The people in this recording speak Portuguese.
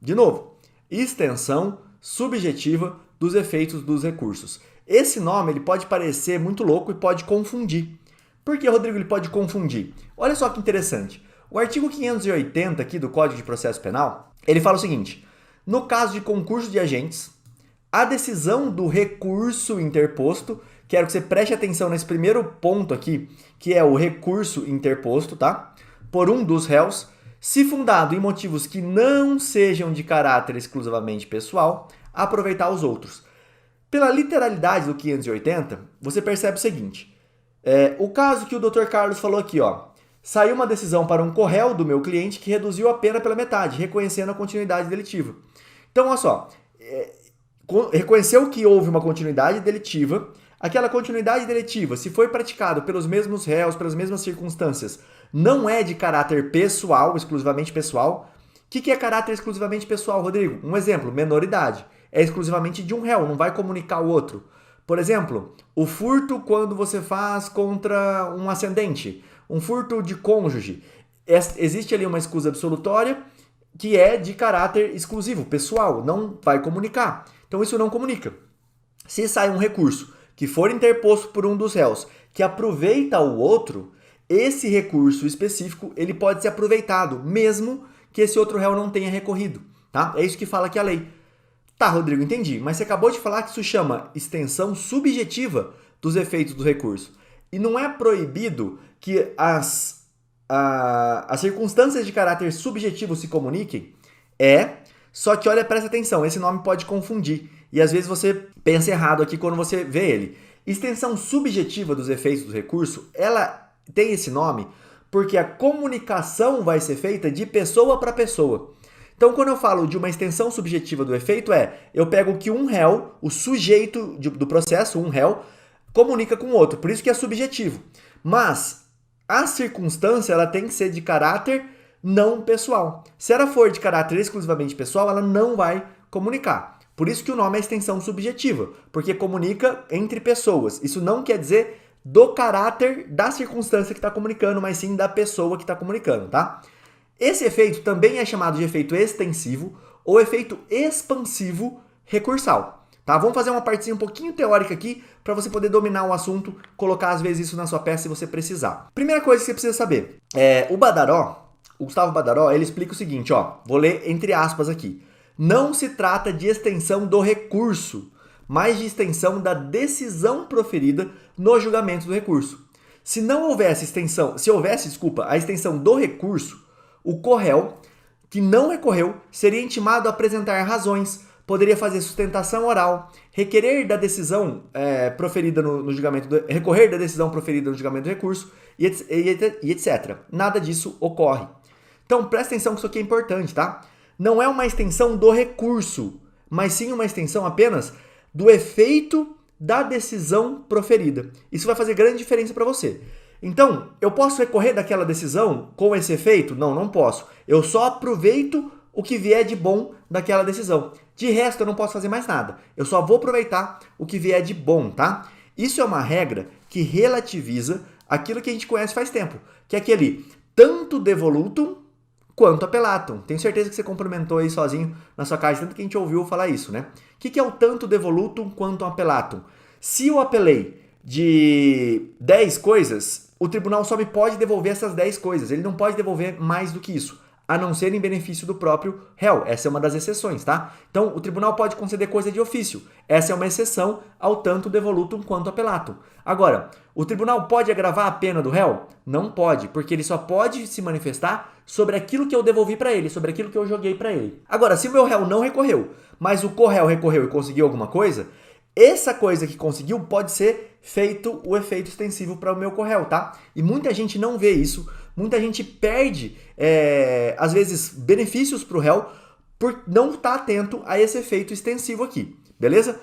De novo, extensão subjetiva dos efeitos dos recursos. Esse nome ele pode parecer muito louco e pode confundir. Por que, Rodrigo, ele pode confundir? Olha só que interessante. O artigo 580 aqui do Código de Processo Penal, ele fala o seguinte: no caso de concurso de agentes, a decisão do recurso interposto, quero que você preste atenção nesse primeiro ponto aqui, que é o recurso interposto, tá? Por um dos réus, se fundado em motivos que não sejam de caráter exclusivamente pessoal, aproveitar os outros. Pela literalidade do 580, você percebe o seguinte: o caso que o Dr. Carlos falou aqui, ó, saiu uma decisão para um corréu do meu cliente que reduziu a pena pela metade, reconhecendo a continuidade delitiva. Então, olha só, reconheceu que houve uma continuidade delitiva. Aquela continuidade delitiva, se foi praticado pelos mesmos réus, pelas mesmas circunstâncias, não é de caráter pessoal, exclusivamente pessoal. O que é caráter exclusivamente pessoal, Rodrigo? Um exemplo, menoridade. É exclusivamente de um réu, não vai comunicar o outro. Por exemplo, o furto quando você faz contra um ascendente, um furto de cônjuge. Existe ali uma escusa absolutória que é de caráter exclusivo, pessoal, não vai comunicar. Então isso não comunica. Se sai um recurso que for interposto por um dos réus que aproveita o outro, esse recurso específico ele pode ser aproveitado, mesmo que esse outro réu não tenha recorrido. Tá? É isso que fala aqui a lei. Tá, Rodrigo, entendi, mas você acabou de falar que isso chama extensão subjetiva dos efeitos do recurso. E não é proibido que as circunstâncias de caráter subjetivo se comuniquem? Só que olha, presta atenção, esse nome pode confundir. E às vezes você pensa errado aqui quando você vê ele. Extensão subjetiva dos efeitos do recurso, ela tem esse nome porque a comunicação vai ser feita de pessoa para pessoa. Então, quando eu falo de uma extensão subjetiva do efeito, eu pego que um réu, o sujeito do processo, um réu, comunica com o outro. Por isso que é subjetivo. Mas a circunstância ela tem que ser de caráter não pessoal. Se ela for de caráter exclusivamente pessoal, ela não vai comunicar. Por isso que o nome é extensão subjetiva, porque comunica entre pessoas. Isso não quer dizer do caráter da circunstância que está comunicando, mas sim da pessoa que está comunicando, tá? Esse efeito também é chamado de efeito extensivo ou efeito expansivo recursal. Tá? Vamos fazer uma partezinha um pouquinho teórica aqui para você poder dominar o assunto, colocar às vezes isso na sua peça se você precisar. Primeira coisa que você precisa saber, o Gustavo Badaró, ele explica o seguinte, ó, vou ler entre aspas aqui. Não se trata de extensão do recurso, mas de extensão da decisão proferida no julgamento do recurso. Se houvesse a extensão do recurso, o corréu que não recorreu seria intimado a apresentar razões, poderia fazer sustentação oral, requerer da decisão proferida no julgamento, recorrer da decisão proferida no julgamento do recurso e etc. Nada disso ocorre. Então presta atenção que isso aqui é importante, tá? Não é uma extensão do recurso, mas sim uma extensão apenas do efeito da decisão proferida. Isso vai fazer grande diferença para você. Então, eu posso recorrer daquela decisão com esse efeito? Não, não posso. Eu só aproveito o que vier de bom daquela decisão. De resto, eu não posso fazer mais nada. Eu só vou aproveitar o que vier de bom, tá? Isso é uma regra que relativiza aquilo que a gente conhece faz tempo, que é aquele tanto devolutum quanto appellatum. Tenho certeza que você complementou aí sozinho na sua casa, tanto que a gente ouviu falar isso, né? O que é o tanto devolutum quanto appellatum? Se eu apelei de 10 coisas, o tribunal só me pode devolver essas 10 coisas. Ele não pode devolver mais do que isso, a não ser em benefício do próprio réu. Essa é uma das exceções, tá? Então, o tribunal pode conceder coisa de ofício. Essa é uma exceção ao tanto devolutum quanto appellatum. Agora, o tribunal pode agravar a pena do réu? Não pode, porque ele só pode se manifestar sobre aquilo que eu devolvi para ele, sobre aquilo que eu joguei para ele. Agora, se o meu réu não recorreu, mas o corréu recorreu e conseguiu alguma coisa, essa coisa que conseguiu pode ser feito o efeito extensivo para o meu corréu, tá? E muita gente não vê isso, muita gente perde, às vezes, benefícios para o réu por não estar atento a esse efeito extensivo aqui, beleza?